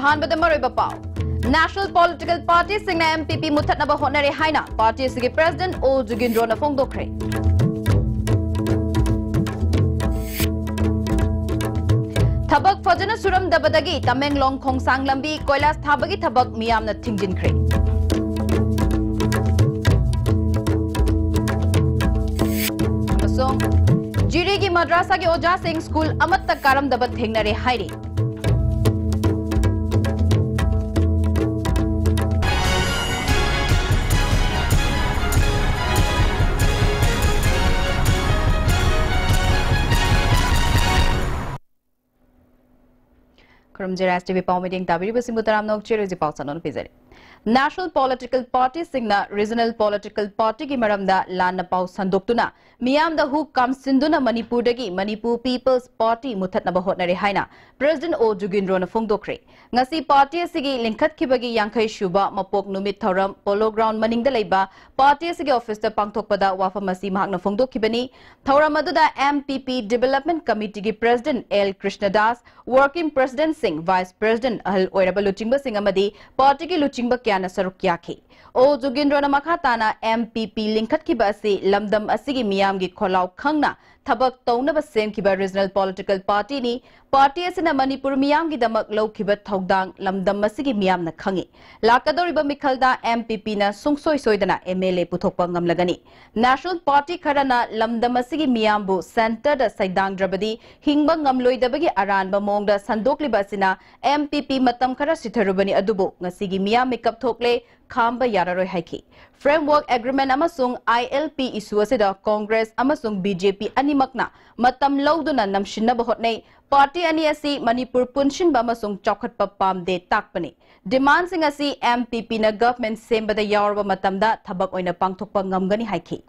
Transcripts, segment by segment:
Ahanbada Maroiba Pau. National political parties sing MPP Mutatnaba Honare Haina, party sige President O Jugindro na Fongdokre. Thabak Fajana Suram Dabadagi, Tamenglong Khongsang Lambi, Koilas Thabagi Thabak Miyam na Tingjin Kre. Amasong, Jirigi Madrasa ki Oja Singh School Amat Karam Dabat Hingnare Hairi. TV Pau meeting Tabiri Simutaram Nok Chirizi Pausanon Pizari. National political party singna regional political party ki maramda Lana Pau Sandoktuna. Miyam the who comes Sinduna Manipur dagi Manipur People's Party Mutatna Bahotnari Haina. President O Jugindro na Fongdokre. Ngasi party sige linkat kibagi Yankai Shuba Mapok Numit Thoram Polo Ground Maning Dalaiba party sige office the Pangtokpada Wafa Masi Mahak na Fongdok Kibani. Thoramadu MPP Development Committee ki President L. Krishnadas, Working President Singh, Vice President Ahal Oiraba Luchingba Singh Amadi, Party ki Luchingba Kyana Sarukyaki. O Jugindro na makatana MPP linkat kiba asi lamdam asigi miyam gi kholau khangna thabak tawna ba sem kiba regional political party ni party asina Manipur miyam gi damak lau kiba thogdang lamdam asigi miyam na khangi lakadori ba mikhalda MPP na sungsoi soidana MLA puthokpa ngamlagani national party kharana lamdam asigi miyam bu center da saidang drabadi hingba ngamloi dabagi aran ba mongda sandokli ba asina MPP matam khara sitharubani adubu ngasigi miyam makeup thokle Khamba Yararoi Haiki. Framework Agreement Amasung ILP issue asida Congress Amasung BJP animakna matam lauduna namshinna bahotnei party ani asi Manipur punshin ba amasung chokhatpa pamde takpani. Demand sing asi MPP na government sembada yarba matamda thabak oina pangthokpa ngamgani haiki.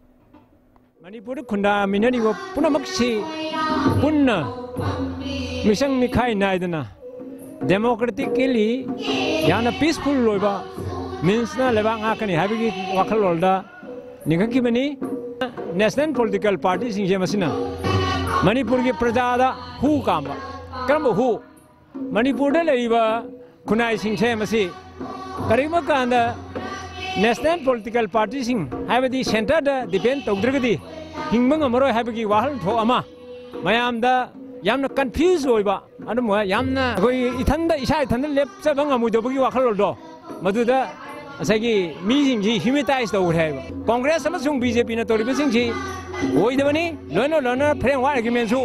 Manipur khunda minani wo punamaksi punna misang mikhai naidana democratically yana peaceful loiba means na leba ngakani habigi wakalolda ningaki bani national political parties sing masina Manipur ki prajada hu kamba karamba hu Manipur da leiba kunai sing masi karima kanda national political parties sing habidi center da depend togdragadi hingmang amaro habigi wahal tho ama mayam da yamna confused oiba anu mo yamna koi ithanda isa ithanda lep chabang amu dobagi wakaloldo maduda asagi meeting ji humanize do hai Congress amasung BJP na tori bising ji oidabani lono framework agreement su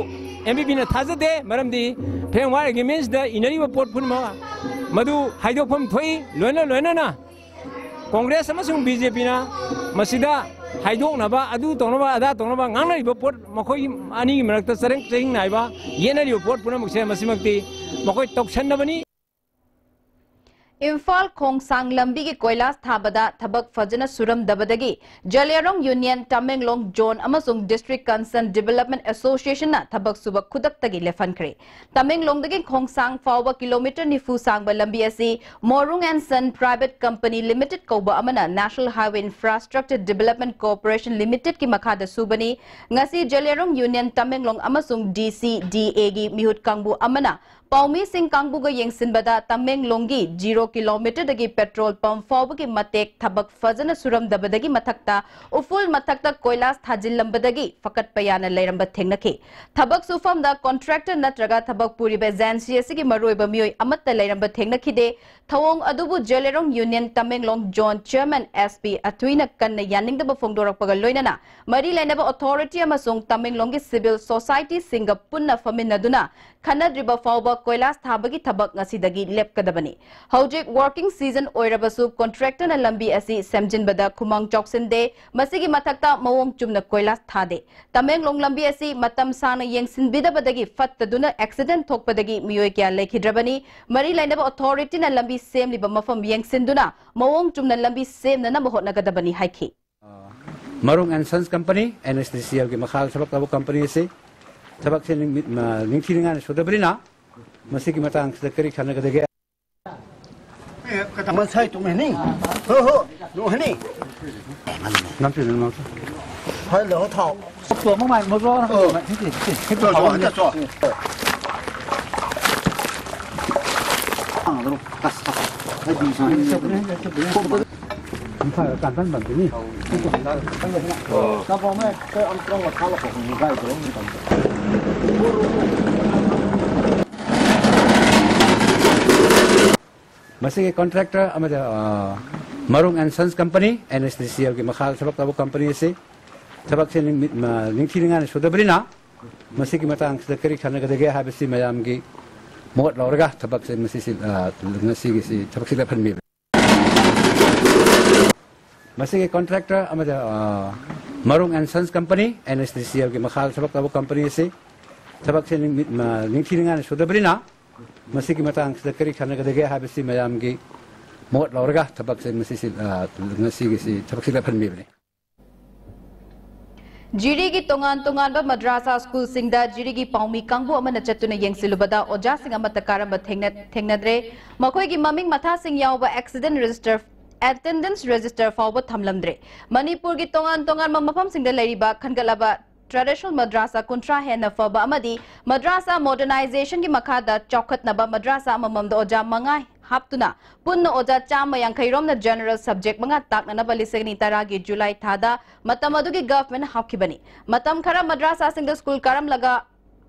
MPP na thajade maramdi framework agreements da inari report phunma madu haidopam thoi lono na Congress amasung BJP na masida haidok na ba adu tonaba ada tonaba nganai report makoi ani marakta sareng naiba yenari report phuna mukse masimakti makoi toksan na bani Imphal Khongsang Lambi ki Koilas Thabada Thabak Fajana Suram Dabadagi Jalyarong Union Tamenglong Zone Amasung District Concerned Development Association na Thabak Subak Kudak Tagi Lefan Kre Tamenglong dagi Khongsang Fawa kilometer nifu Sangba Lambi asi Morung and Son Private Company Limited Koba Amana National Highway Infrastructure Development Corporation Limited ki Makada Subani Ngasi Jalyarong Union Tamenglong Amasung DCDA gi Mihut Kangbu Amana Paumi Singh Kangbuga Yengsinbada Tamenglongi 0 kilometer dagi petrol pump fawbagi matek thabak fajana suram dabadagi mathakta uful mathakta koilas thajillambadagi fakat payana leiramba thengnaki thabak sufam da contractor natraga thabak puri be agency asigi maroiba mioi amatta leiramba thengnakide thawong adubu Jalyarong Union Tamenglong Zone Chairman SP Atuina kanna yaningdaba fongdorakpaga loinana mari lainaba authority amasung Tamenglongi civil society singa punna faminaduna Khanadriba fawba Koilas Thabagi Thabak ngasidagi lepkadabani Hojik working season oirabasu contractor na lambi asi semjin bada khumang choksinde masigi mathakta mawong chumna Koilas thade Tamenglong lambi asi matam sana yengsin bidabadagi fattaduna accident thokpadagi miyoi kya lekhidrabani mari lainaba authority na lambi sem liba mafam yengsinduna mawong chumna lambi sem na mahotnagadabani haiki Morung and Sons Company NSDCL ki makhal sabak tabu company se sabak se ningthilingan sodabrina masigi matang sekari khana kadege Kamu saya tu mana ni? Ho, tu mana ni? Nampi nama tu. Hai lau thau. Tua mau mai mau ro na. Cái tua Tua. การตั้งแบบนี้ Sao con mấy cái ông trong là khá là khổ người gai của ông masih kontraktor amada Marung and Sons Company NSDCL ke makhal sabak tabu company se sabak se ning thilingan sudah berina masih ki matang sedekari khana gadege habisi mayam ki mot lorga sabak se masih si sabak se lepan mi masih kontraktor amada Marung and Sons Company NSDCL ke makhal sabak tabu company se sabak se ning thilingan sudah berina masih ki matang sedekari khana gadege habisi mayam ki mot lorga sabak se masih si sabak se lepan mi Jiri ki tongan ba madrasa school singda jiri ki paumi kangbu amana chatuna yengsilubada oja sing amata karamba thengnadre makoi ki maming matha sing yawba attendance register fawba thamlamdre Manipur ki tongan mafam singda leiriba khangalaba traditional madrasa kuntra hena faba amadi madrasa modernization ki makhada chawkhatnaba madrasa amamamda oja mangai haptuna punna oja chama yankairom na general subject manga takna na balisagni taragi July thada matam adugi government hapkibani matam khara madrasa singda school karam laga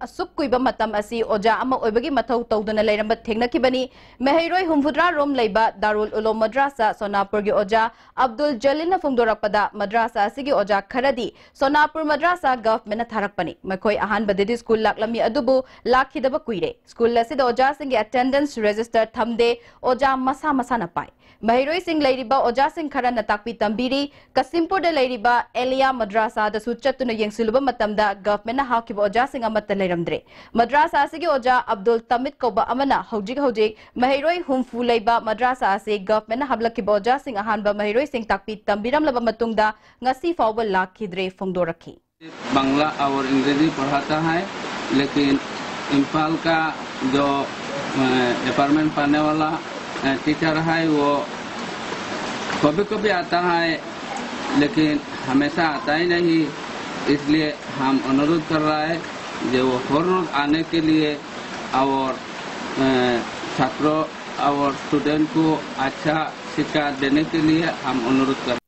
asuk kuiba matam asi oja ama oibagi mathau tawduna leiramba thengnakibani mehairoi humfudra rom leiba darul ulum madrasa sonapur gi oja Abdul Jalil na fungdorakpada madrasa asigi oja kharadi sonapur madrasa government tharakpani makhoi ahan badedi school laklami adubu lakhidaba kuire school lasida oja singi attendance register thamde oja masa na pai Mahiroi sing leiriba oja sing khara na takpi tambiri Kasimpur de leiriba Elia madrasa da suchatuna yengsiluba matamda government na hakiba oja sing amatta leiramdre madrasa asigi oja Abdul Tamit koba amana hojik Mahiroi humfu leiba madrasa ase government na hablakiba oja sing ahanba Mahiroi sing takpi tambiram laba matungda ngasi fawba lakhidre fongdorakhi Bangla और अंग्रेजी पढ़ाता है लेकिन इम्फाल का जो department पढ़ने वाला teacher है वो कभी आता है लेकिन हमेशा आता ही नहीं इसलिए हम अनुरोध कर रहा है जो वो हर रोज आने के लिए और छात्रों और स्टूडेंट को अच्छा शिक्षा देने के लिए हम अनुरोध कर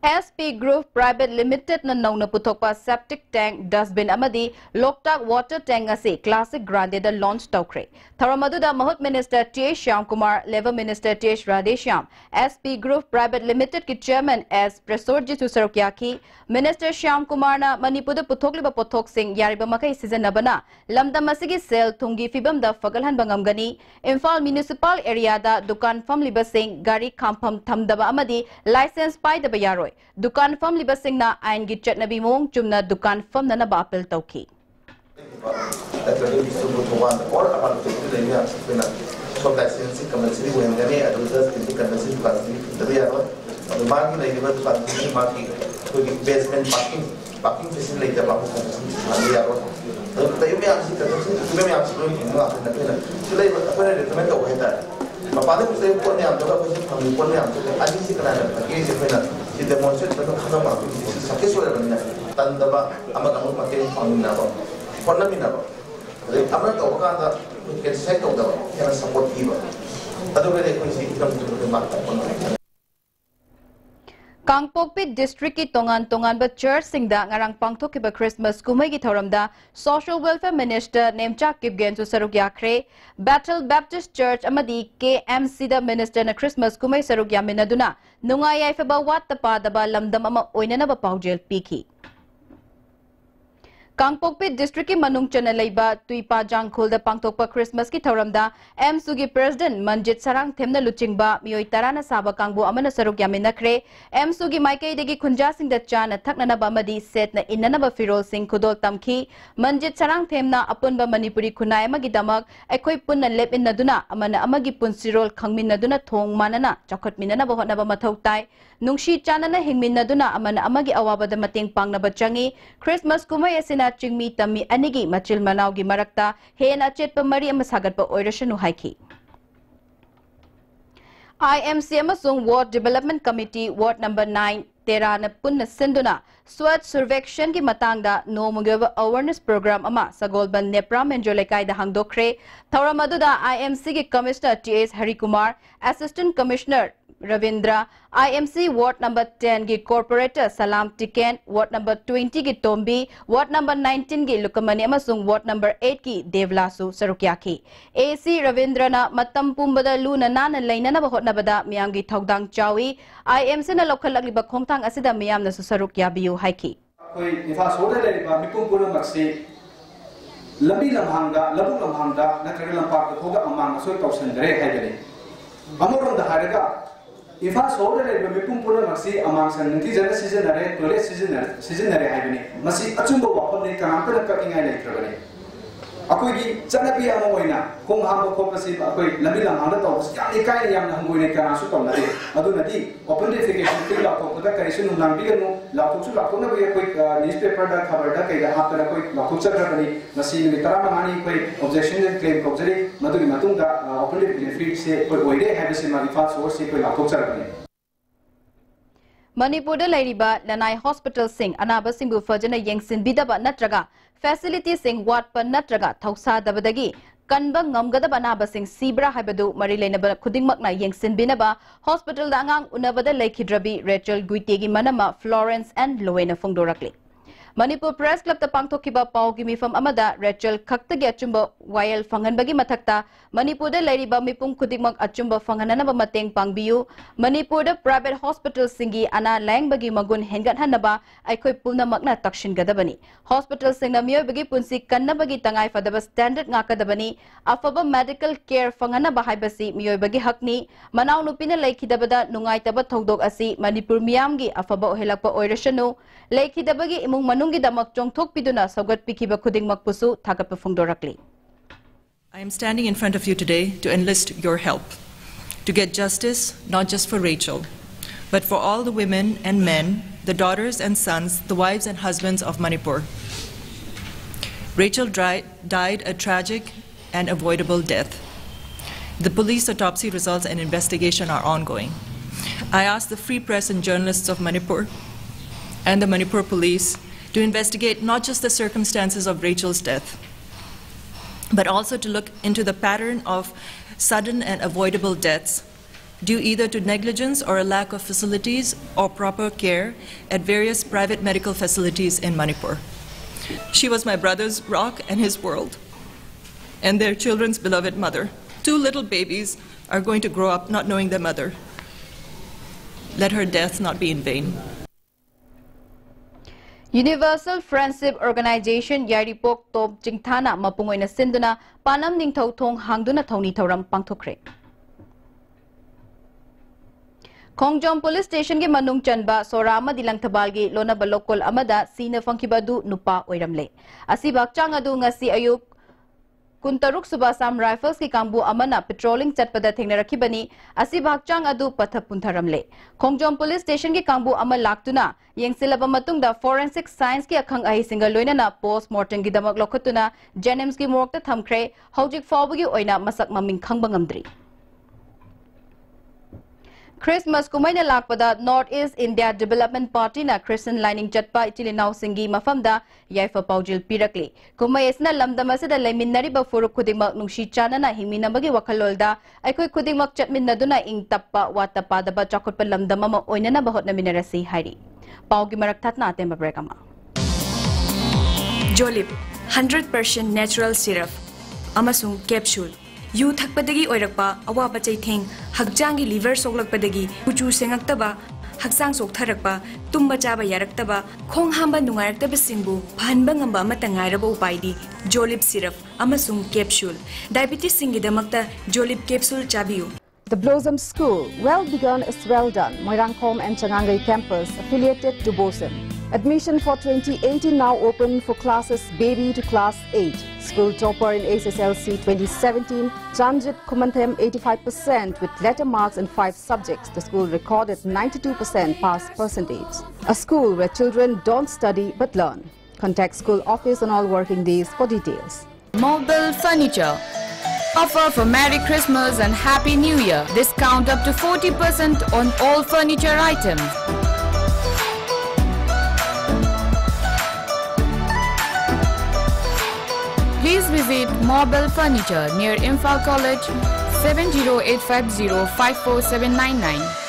SP Group Private Limited na nauna puthokpa septic tank dustbin amadi Loktak water tank ase classic grande da launch tawkre tharamadu da mahut minister T Shyam Kumar level minister T Radheshyam SP Group Private Limited ki chairman S Presorji Susarokyaki minister Shyam Kumar na Manipur da puthokliba pothok sing yariba makai season nabana lamdam asigi sel thungi fibam da fagalhan bangamgani Imphal municipal area da dukan fam liba sing gari khampham thamdaba amadi license pai da bayaroi दुकान फम लिबसिंग ना आइन की चटनबी मोंग चुमना दुकान फम नना बापिल तौकी Mapane puste pon yang juga puste kami pon yang juga adi sih kerana lagi sih pernah di demonstrasi itu kata mahu sakit suara mana tanda ba ama kamu pakai kami nabo pon nami nabo jadi apa itu apa kan kita saya tahu dah yang support iba tadi kita kunci kita untuk mata pon Kangpokpi district ki tongan ba church singda ngarang pangthokiba Christmas kumai ki thoramda social welfare minister Nemchak Kipgen su saruk yakre Bethel Baptist Church amadi KMC da minister na Christmas kumai saruk yaminaduna nungai yaifaba wat tapa daba lamdam ama oinana ba paujel piki Kangpokpi district ki manung chana leiba tuipa jangkhol da pangthokpa Christmas ki thoramda M Sugi president Manjit Sarang themna luchingba mioi tarana saba kangbu amana saruk yaminakre M Sugi maikai degi khunja sing da chana thaknana ba madi set na inana ba firol sing khudol tamki Manjit Sarang themna apunba Manipuri khunai amagi damak ekhoi punna lep innaduna amana amagi punsirol khangminnaduna thong manana chakhat minana ba hotna ba mathau tai nungshi chanana hingminnaduna amana amagi awaba da mating pangna ba changi Christmas kumai asina chingmi tammi anigi machil manau gi marakta hena chetpa mari ama sagatpa oirashanu haiki IMC amasung Ward Development Committee Ward number 9 13 na punna sinduna Swat Survekshan ki matangda no mugaba awareness program ama Sagolban Nepra Menjolekai da hangdokre Thauramadu IMC ki Commissioner T.S. Harikumar, Assistant Commissioner Ravindra, IMC Ward number 10 ki Corporator Salam Tiken, Ward number 20 ki Tombi, Ward number 19 ki Lukamani amasung Ward number 8 ki Devlasu Sarukyaki. AC Ravindra na matam pumbada luna nana laina na bahot na bada miyam ki Thogdang Chawi, IMC na lokalagliba khongtang asida miyam na susarukya biyu haiki. Koi ifa soda le ba mipum pura maksi labi lamhangda labu lamhangda na kare lampak ko thoga amang asoi tausan dare haidani. Amoron da haraga Ifa soda le ba mipum pura maksi amang san ngi jana seasonare toilet seasonare haibani. Masi achumba wapon ne kanam ta ka ingai le trabani. Akoi gi chanapi amo oina kong hambo ko pasi akoi labi lamhangda to yam ikai yam na hangoi ne kana su tawna de adu nadi open defecation free la ko da kai sunu nang biganu la ko su la ko na bi koi newspaper da khabar da kai da hap ta koi la ko chakra bani masi ni tara mani koi objection and claim ko jari madu gi matung da open defecation free se koi oide have se ma ifa source se koi la ko chakra bani Manipur da lairiba Lanai Hospital Sing anaba singbu fajana yengsin bidaba natraga facility sing wat pa natraga thausa dabadagi kanba ngamgadaba anaba sing sibra haibadu mari leinaba khudingmakna yengsin binaba hospital da angang unabada laikhidrabi Rachel Guitegi manama Florence and Loena Fungdorakli Manipur Press Club ta pangthokiba paugi mifam amada Rachel khaktagi achumba wayal fanganbagi mathakta Manipur da lairiba mipum khudingmak achumba fangananaba mateng pangbiyu Manipur da private hospital singi ana langbagi magun hengat hanaba aikoi pulna makna takshin gadabani hospital singna miyoibagi punsi kannabagi tangai fadaba standard ngakadabani afaba medical care fanganaba haibasi miyoibagi hakni manaw nupina laikhidabada nungaitaba thodok asi Manipur miyamgi afaba ohelakpa oirashanu laikhidabagi imung manungi damak chongthok piduna saugat pikiba khudingmak pusu thakapa fungdorakli I am standing in front of you today to enlist your help to get justice not just for Rachel but for all the women and men, the daughters and sons, the wives and husbands of Manipur. Rachel died a tragic and avoidable death. The police autopsy results and investigation are ongoing. I ask the free press and journalists of Manipur and the Manipur police to investigate not just the circumstances of Rachel's death, but also to look into the pattern of sudden and avoidable deaths due either to negligence or a lack of facilities or proper care at various private medical facilities in Manipur. She was my brother's rock and his world, and their children's beloved mother. 2 little babies are going to grow up not knowing their mother. Let her death not be in vain. Universal Friendship Organization Yaripok Top Jingthana Mapungoy na sinduna Panam Ningthau Thong Hangduna Thoni Thauram Pangthokre. Khongjom Police Station ki manung chanba Sorama Dilang Thabalgi Lona Balokol Amada Sina Funkibadu Nupa Oiramle. Asibak Chang Adu Ngasi Ayuk Kuntaruk Subasam Rifles ki kambu amana patrolling chatpada thengnarakibani asibak chang adu pathapuntharamle Khongjom Police Station ki kambu amal laktuna yengsilaba matungda forensic science ki akhang ahi single loinana post mortem gi damak lokhatuna Jenims ki morokta thamkhre hojik fawbagi oina masak maming khangba ngamdri Christmas kumaina lakpada North East India Development Party na Christian lining chatpa itilinaw singi mafamda yaifa paujil pirakli kumay isna lamdamasida laiminari ba furuk khudingmak nungshi chana na himinambagi wakhalolda aikoi khudingmak chatminnaduna ing tappa watapa daba chakotpa lamdama ma oina na bahot na minarasi hairi paugi maraktat na atem babrekama Jolip 100% natural syrup amasung capsule yu thakpadagi oirakpa awaba chaitheng hakjangi liver soklakpadagi kuchu sengaktaba haksang soktharakpa tumba chaba yaraktaba khong hamba nungaraktaba singbu phanba ngamba amata ngairaba upaidi Jolip syrup amasung capsule diabetes singi damakta Jolip capsule chabiu The Blossom School, well begun is well done. Moirangkom and Changangai campus affiliated to BOSIM. Admission for 2018 now open for classes baby to class 8. School topper in SSLC 2017, Janjit Kumanthem 85% with letter marks in 5 subjects. The school recorded 92% pass percentage. A school where children don't study but learn. Contact school office on all working days for details. Mobile Furniture. Offer for Merry Christmas and Happy New Year. Discount up to 40% on all furniture items. Please visit Mobile Furniture near Imphal College, 70850 54799.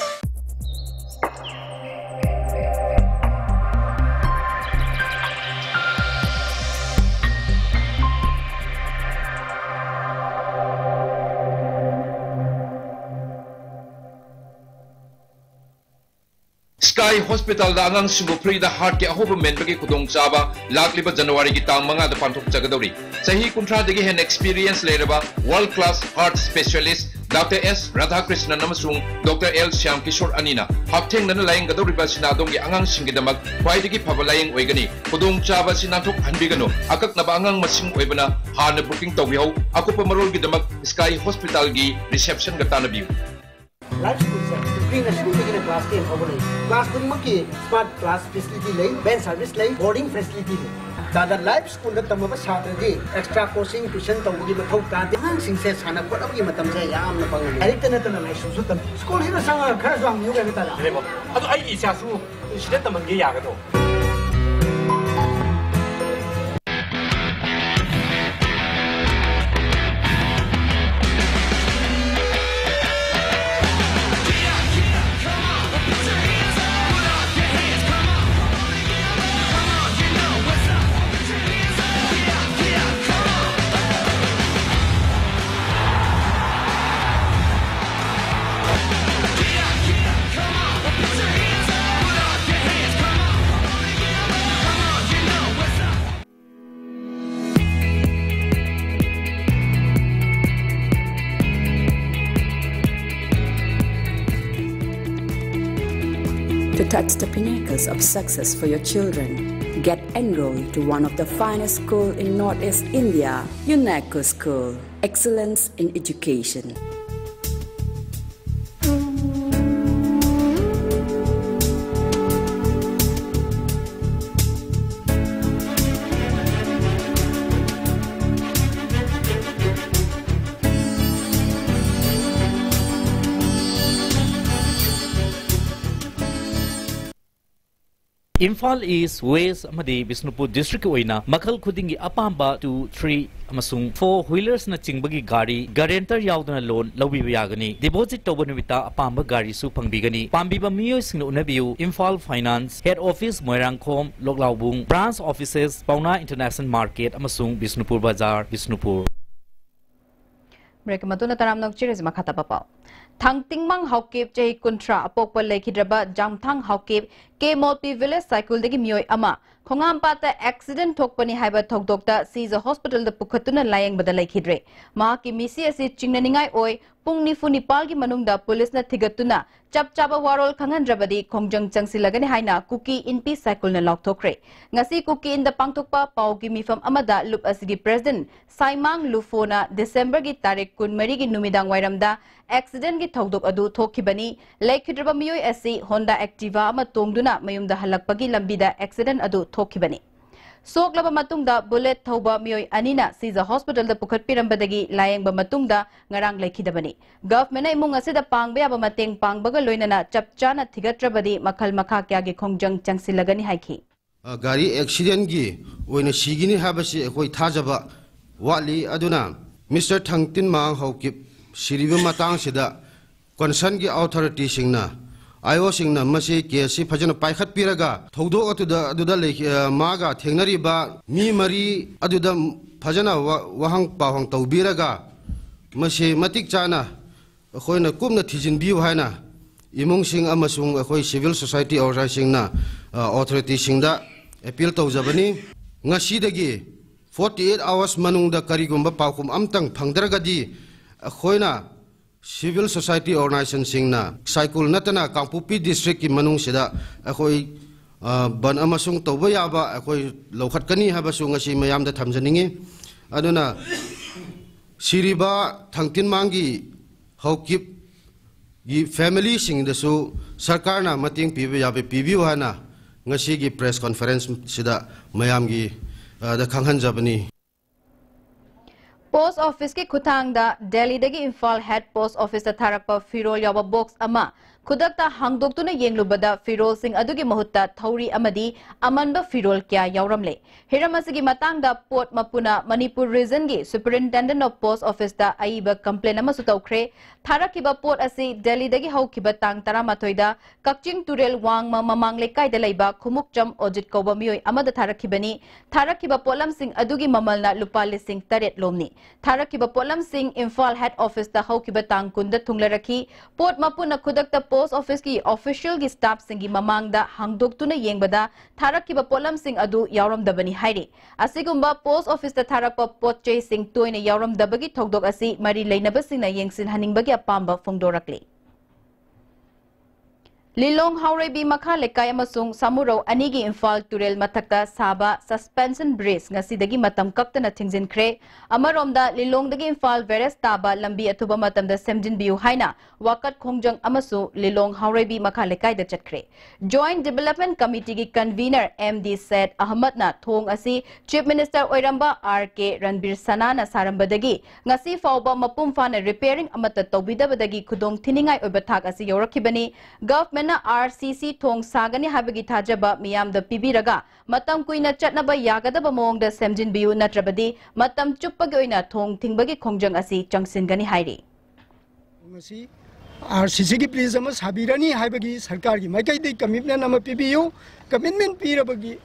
Sky Hospital da angang singo free da heart ke ahoba men bagi kudong chaba lakliba January ki tang manga da panthok chagadori sahi kuntra degi hen experience leraba world class heart specialist Dr. S. Radhakrishnan namasung Dr. L. Shyam Kishore Anina haptheng nana laying gadori ba sinadong gi angang singi damak kwai degi phabalaying oigani kudong chaba sinathok hanbigano akak na ba angang masing oibana hana booking tawihau akupa marol gi damak Sky Hospital gi reception ga tanabiu Life school sir, bring a school taking a class 10 over class kun maki smart class facility lay, band service lay, boarding facility lay. Dada life school na tamaba chhatra gi extra coaching tuition tawgi mathau ta de hang sing se sana kodam gi matam se yam na pang direct na tan na su tam school hina sang khara jang yu ga ta la lebo adu ai isa su sida tamang gi ya ga do To touch the pinnacles of success for your children, get enrolled to one of the finest schools in Northeast India, UNESCO School. Excellence in education. Imphal East, West, Amadi, Bisnupur District Oina, Makal Kudingi Apamba 2, 3, Amasung 4 wheelers na Chingbagi Gari, guarantor Yaudana loan, Lawi Yagani, deposit Tobanvita, Apamba Gari Supang Bigani, Pambiba Mio Sinonabiu, Imphal Finance, Head Office, Moirangkom, Loglaubung, Branch Offices, Pauna International Market, Amasung, Bisnupur Bazaar, Bisnupur. Break matuna taram nok chiris makata papau. Thang tingmang haukip jahi kuntra apokpa lekhidraba jamthang haukip ke molpi village cycle degi mioi ama khongam pata accident thokpani haiba thokdokta Caesar Hospital da pukhatuna layang bada lekhidre ma ki misi asi chingnaningai oi pungni funi palgi manungda police na thigatuna chap chaba warol khangandrabadi khongjang changsilagani haina kuki inpi cycle na lokthokre ngasi kuki in da pangthokpa paugi mifam amada lup asigi president Saimang Lufona December gi tarik 13 gi numidang wairamda accident gi thokdok adu thokhibani lekhidraba mioi asi Honda Activa ama tongduna mayumda halakpagi lambida accident adu thokhibani soklaba matungda bullet thoba mioi anina Caesar Hospital da pukhat pirambadagi layengba matungda ngarang lekhidabani government imung asida pangbe aba mateng pangbaga loinana chapchana thigatrabadi makhal makha kya gi khongjang changsilagani haiki gari accident gi oina sigini habasi ekoi thajaba wali aduna Mr. Thangtin Mang Haukip Siriba Matang Sida concern gi authority singna ayo singna masi kesi phajana paikhat piraga thodo atuda aduda maga thengnari ba mi mari aduda phajana wahang pawang tawbiraga masi matik chana khoina kumna thijin biu haina imung sing amasung khoi civil society organization na authority singda appeal tawjabani ngasi dagi 48 hours manungda karigumba paukum amtang phangdaragadi khoina civil society organization singna cycle natana Kangpupi district ki manung sida akhoi ban amasung tawba yaba akhoi lokhatkani habasung asi mayamda thamjaningi aduna siriba thangtin mangi haukip gi family singda su sarkarna mating pibe yabe pibiu hana ngasi gi press conference sida mayamgi da khanghan jabani Post Office ki khutang da Delhi dagi Imphal Head Post Office da tharakpa firol yaba box ama खुदकता हांगदोक्तुना येंगलुबदा फिरोल Singh अदुगी महुत्ता थौरी अमदी अमनबा फिरोल क्या यावरमले Hiram असिगी मतांगदा port मपुना Manipur reason गी superintendent of post office दा आईबा complain अमसु तौखरे थारकिबा port असि दिल्ली दगी हौकिबा तांग 13 दा कक्चिंग तुरेल वांग ममांग लेकाइदा लैबा खुमुकचम ओजित कौबा मियोय अमदा थारकिबनी थारकिबा पोलम सिंह अदुगी ममलना लुपा लिसिंग 8 लोमनी थारकिबा पोलम सिंह इम्फाल हेड ऑफिस दा हौकिबा तांग कुंदा थुंगलरखी पोर्ट मपुना खुदकता पोस्ट ऑफिस की ऑफिशियल की स्टाफ सिंगी ममांगदा हांगदोक्तुना येंगबदा थारकिबा पोलम सिंह अदु यावरमदबनी हाइरे असिगुंबा पोस्ट ऑफिस दा थारकपा पोटचे सिंह तोयना यावरमदबगी थौदोक असि मरी लेनबसिंगना येंगसिन हनिंगबगी अपांबा फोंदोरकले लिलोंग हाउरेबी मखा लेकाय अमसुंग सामुरो अनिगी इम्फाल तुरेल मथक्ता साबा suspension bridge ngasi matam kaktana thingzinkhre amaromda lilongdagi Imphal वेरेस ताबा लंबी अथुबा मतमदा सेमजिन बियु हाइना वाकत खोंजंग अमसु लिलोंग हाउरेबी मखा लेकायदा चटखरे जॉइंट डेवलपमेंट कमिटी की कन्वीनर एमडी सेट अहमदना थोंग असि चीफ मिनिस्टर ओइरंबा आरके रणबीर सनाना सारंबदगी ngasi फाउबा मपुम फाना रिपेयरिंग अमत तौबिदबदगी खुदोंग थिनिंगाय ओइबा थाक असि यौरखिबनी गवर्नमेंट RCC थोंग सागनी हाबगी थाजबा मियामदा पिबिरगा मतम कुइना चटनबा यागदबा मोंगदा सेमजिन बियु नत्रबदी मतम चुप्पगी ओइना थोंग थिंगबगी खोंजंग असि चंगसिनगनी हाइरे ngasi RCC की प्लीज अम साबिरनी हाबगी सरकार की माइकैदे कमिटमेंट अम पिबियु कमिटमेंट पिरबगी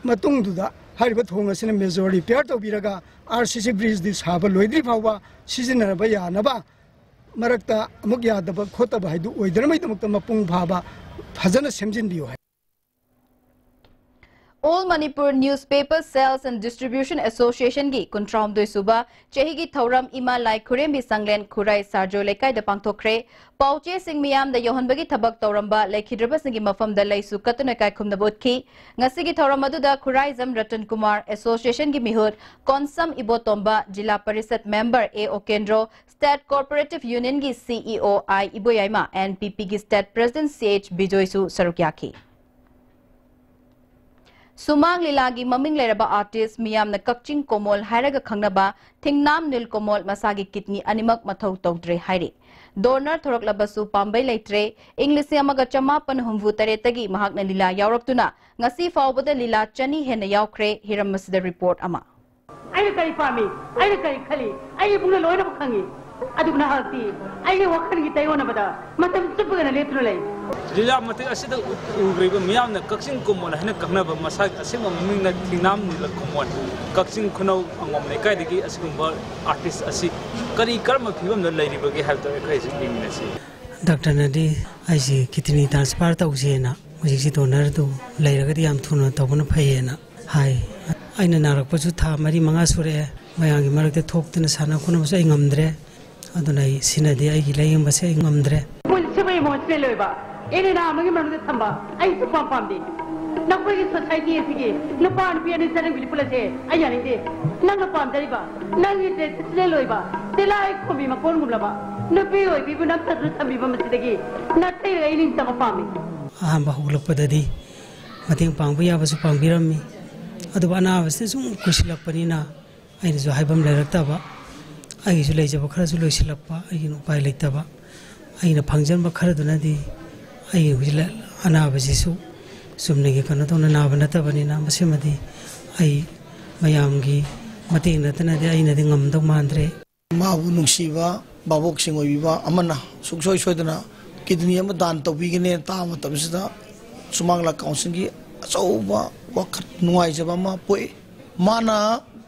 मतुंगदुदा हारिबा थोंग असिना मेजर रिपेयर तौबिरगा RCC ब्रिज दि साबा लोइद्रि फावबा सिजनरबा यानबा मरक्ता अमुक यादब खोतब हाइदु ओइदरमैदमक्ता मपुंग भाबा फजन सेमजिनबियो है All Manipur Newspaper Sales and Distribution Association gi Kuntram Doi Suba Chehi gi Thauram Ima Lai Khurem bi Sanglen Khurai Sarjo Lekai da Pangthokre Pauche Singh Miyam da Yohanbagi Thabak Tauramba Lekhidraba Singh Mafam da Lai Su Katuna Kai Khumda Botki Ngasi gi Thauram adu da Khurai Zam Ratan Kumar Association gi Mihut Konsam Ibotomba Jila Parisat Member A Okendro State Cooperative Union gi CEO I Iboyaima and PP gi State President CH Bijoy Su Sarukyaki Sumang लीलागी ममिंग लेरबा artist मियामना Kakching कोमोल हायरगा खंगनबा थिंगनाम nil कोमोल मसागी kidney अनिमक मथौ तौद्रे हायरे donor थोरकलबसु पाम्बै लेत्रे English अमगा चमापन हुमवु तरेतगी महाकना Leela यावरक्तुना ngasi फावबदा लीला चनी हेन यावख्रे हिरमसदा report अमा आई करी पामी आई करी खली आई बुंग लोयना खंगी अदुगना हाती आई वखन गी तयोना बदा मतम चुपगना लेत्रो ले लीला मते असिदा उग्रेब मियामना कक्सिंग कोमोल हने कखनबा मसाग असिंग ममिंगना थिंगनाम नील कोमोल कक्सिंग खुनौ अंगम लेकाइदगी असिगुंबा आर्टिस्ट असि करी कर्म फिबम न लैरिबगे हाबतो एखैसि निमिनसि डॉक्टर नदी आइसि किडनी ट्रांसफर तौजेना मुजिसि डोनर दु लैरगदि याम थुना तौबन फैयेना हाय आइना नारकपसु था मरी मंगा सुरे मयांगी मरकते थोक्तना साना खुनबसु आई ngамद्रे अदुना सिनदि आइगि लैयंबसे आई ngамद्रे पुलसिबै मोचले लैबा एने ना मगे मनुदे थंबा आई सु पाम पाम दे नखोगी सोसाइटी एसिगे नपान पियानि सरंग बिलि पुलसे आई यानि दे नंग पाम दरिबा नंग ते तिले लैबा तिलाई खोबि मकोन मुलबा नपि ओइ बिबु नक तस थंबिबा मसिदगी नतै आइनि तम पामी अहम बहुलपददि मतेंग पांगबु याबसु पांगबिरमि अदुबा अनाबसे सुम कुसिलपनिना आइनसु हाइबम लेरक्तबा आइसु लेजब खरसु लोइसिलपा आइन उपाय लेतबा आइना फंगजनबा खरदुनदि आई हुजिला अनाबसिसु सुमनेगी कनो तोना नाब नतबनिना मसेमदि आई मयामगी मतेंग नतनदि आइनदि ngамदौ मांद्रे माबु नुंसिबा बाबोक सिंगोइबा अमना सुखसोय सोयदना किडनी अम दान तौबिगने ता मतमसिदा सुमांगला काउंसिल की अचौबा वखत नुवाइजबा मा पोए माना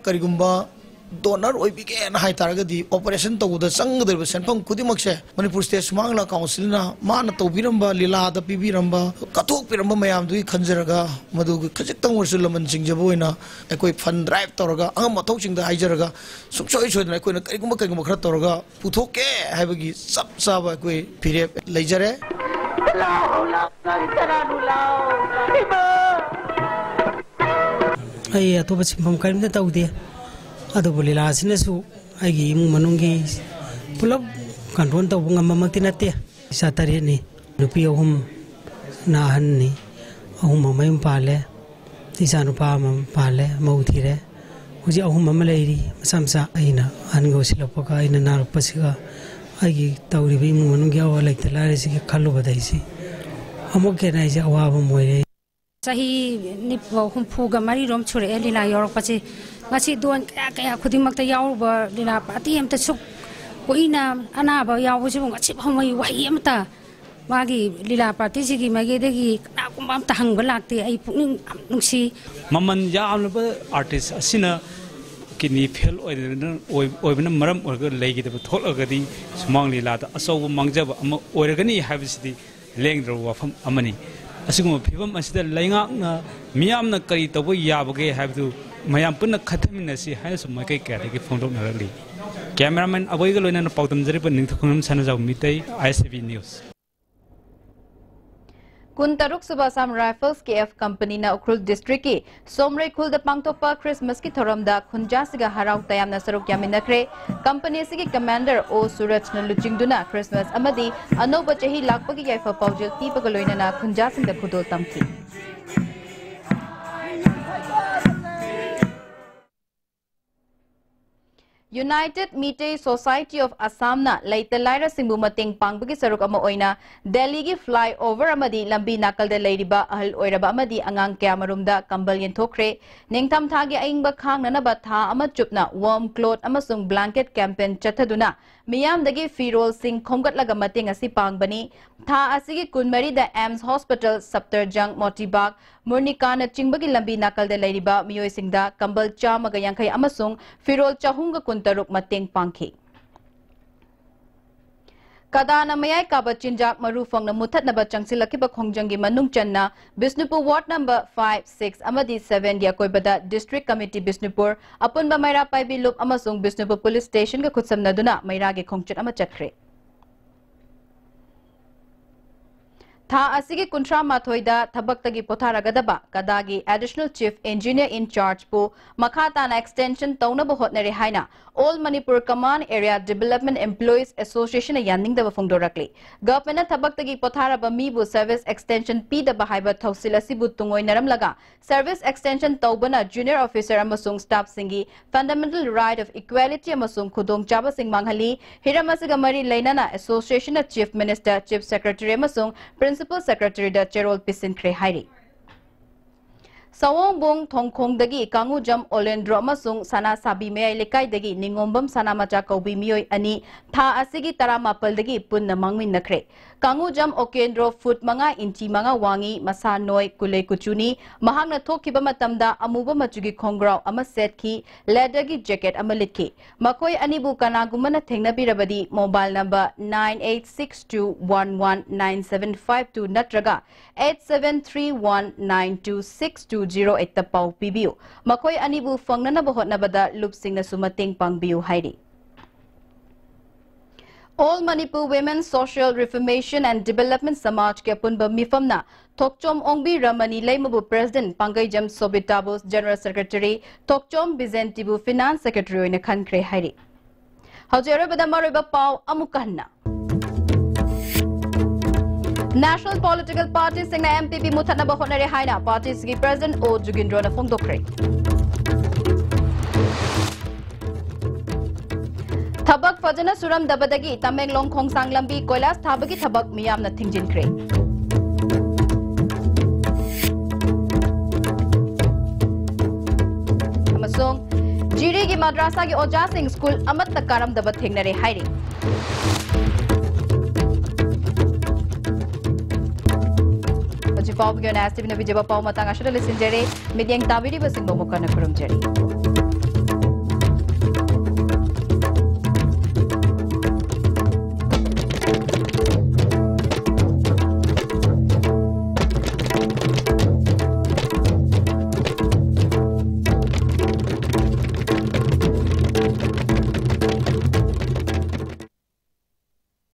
करिगुंबा डोनर ओइबिगेन हाइतारगदि ऑपरेशन तौदा संगदरब सेनफम खुदिमक्से मणिपुर स्टेट सुमांगला काउंसिलना माना तौबिरंबा लीलादा पिबिरंबा कथोक पिरंबा मयाम दुई खंजरगा मदु खजितंग वर्ष लमन सिंगजबो होइना एकोइ फंड ड्राइव तौरगा अंग मथौ सिंगदा हाइजरगा सुखसोय सोयदना एकोइना करिगुंबा खरा तौरगा पुथोके हाइबगी सब साबा एकोइ फिरे लेजरे आई अतोब सिंफम करिमदा तौदे अदुबु लीलासिनसु आइगी इमु मनुंगी पुलब कंट्रोल तौब ngамमक्ति नते सातरेनि नुपि अहुम नाहननि अहुम मयम पाले तिसा नुपा पाले मौथिरे हुजि अहुम लेरी मसामसा आइना अनगो सिलपका आइना नारपसिगा ꯑꯩꯒꯤ ꯇꯧꯔꯤꯕ ꯏꯃꯨꯡ ꯃꯅꯨꯡꯒꯤ ꯑꯋꯥ ꯂꯩꯇ ꯂꯥꯏꯔꯁꯤꯒꯤ ꯈꯜꯂꯨꯕꯗ ꯑꯩꯁꯤ ꯑꯃꯨꯛ ꯍꯦꯟꯅ ꯑꯩꯁꯦ ꯑꯋꯥꯕ ꯑꯃ ꯑꯣꯏꯔꯦ ꯆꯍꯤ 64 ꯁꯨꯔꯛꯑꯦ ꯂꯤꯂꯥ ꯌꯥꯎꯔꯛꯄꯁꯤ ꯉꯁꯤ ꯗꯣꯟ ꯀꯌꯥ ꯈꯨꯗꯤꯡꯃꯛꯇ ꯌꯥꯎꯔꯨꯕ ꯂꯤꯂꯥ ꯄꯥꯔꯇꯤ ꯑꯃꯇ ꯁꯨꯛ ꯀꯨꯏꯅ ꯑꯅꯥꯕ ꯌꯥꯎꯕꯁꯤꯕꯨ ꯉꯁꯤ ꯐꯥꯎꯕ ꯋꯥꯍꯩ ꯑꯃꯇ मागी लीला पार्टी की मगेदगी कनागुम्बा अमता हंगबा लाक्ते आई पुक्निंग नुंसी ममन यामलबा आर्टिस्ट असिना किनी फेल ओइबना मरम ओरग लेगिदब थोलगदी सुमांग लीला दा असौब मांगजब अम ओरगनी हाबिसिदी लेंग्दर वाफम अमनी असिगुम फिबम असिदा लैंगाकना मियामना करी तब याबगे हाबिदु मयाम पुन्ना खथमिनसी हाय सुमकै कैदगी फोंदोकनरली कैमरामैन अबोइग लोइना पाउतमजरिब निंथखुनम सनजाव मितै ICB न्यूज़ कुंतरुक सुबह असम राइफल्स KF कंपनी ना उखरुल डिस्ट्रिक्ट की सोमरे खुल द पांगतोपा क्रिसमस की थोरमदा खुंजा सिगा हराउ तयामना सरुक यामिनखरे कंपनी सिगी कमांडर ओ सूरज न लुचिंगदुना क्रिसमस अमदी अनोबा चही लाकपगी याइफा पाउजल पीपग लोइनना खुंजा सिंग the खुदोल तमकी United Meitei Society of Assam na laitalaira singbu mating pangbagi saruk ama oina Delhi gi flyover amadi lambi nakal de leiriba ahal oiraba amadi angang kya marumda kambal yenthokre ningtham thagi aingba khang nanaba tha ama chupna warm cloth amasung blanket campaign chathaduna miyam dagi firol sing khomgatlaga mating asi pangbani tha asigi kunmari da AIMS Hospital Saptarjang Motibag Murnikana chingbagi lambi nakal de leiriba miyoi singda kambal chamaga yankhai amasung firol chahunga kuntaruk mateng pangki Kadana mayai kaba chinjak maru fangna muthatnaba changsilakiba khongjangi manung channa Bisnupur ward number 5 6 amadi 7 ya koibada district committee Bisnupur apunba maira paibi lup amasung Bisnupur police station ga khutsamnaduna maira ge khongchat ama chakre Tha asigi kuntra mathoida thabaktagi potharagadaba kadagi additional chief engineer in charge pu makhatana extension taunaba hotnare haina All Manipur Command Area Development Employees Association yanning da fongdorakli government thabaktagi potharaba mi bu service extension p da bahaiba thausilasi bu tungoi naram laga service extension taubana junior officer amasung staff singi fundamental right of equality amasung khudong chaba sing manghali hiramasiga mari leinana association of chief minister chief secretary amasung Principal Secretary da Cherol Pisin Kre Hairi. Sawong Bung Thongkhong dagi Kangu Jam Olendro amasung Sana Sabi Meyai Lekai dagi Ningombam Sana Macha Kaubi Miyoi ani tha asigi taramapal dagi punna mangmin nakre. Kangu Jam Okendro foot manga inchi manga wangi masa noi kulei kuchuni mahangna thokiba matamda amuba machugi khongrau ama set ki leathergi jacket ama litki. Makoi anibu kanagumana thengnabirabadi mobile number 9862119752 natraga 8731926208 ta pau pibiu. Makoi anibu fangnana bahotnabada lupsingna sumating pangbiu hairi. All Manipur Women Social Reformation and Development Samaj ke punba mifamna Tokchom Ongbi Ramani Laimabu President Pangaijam Sobitabus General Secretary Tokchom Bizentibu Finance Secretary in Khankre Hairi. Hajere badamariba pau amukanna. National Political Party singna MPP Muthanna bahonare haina party sigi President O Jugindro na fongdokre. Thabak fajana suram dabadagi Tamenglong Khongsang lambi koilas thabagi thabak miyamna thingjinkre. Amasung Jiri gi madrasa gi Oja Singh School amat takaram dabat thingnare hairi. Pau bigyan na STV na video pa matang asya lisin jere midyang tabiri basing bomokana kurum jere.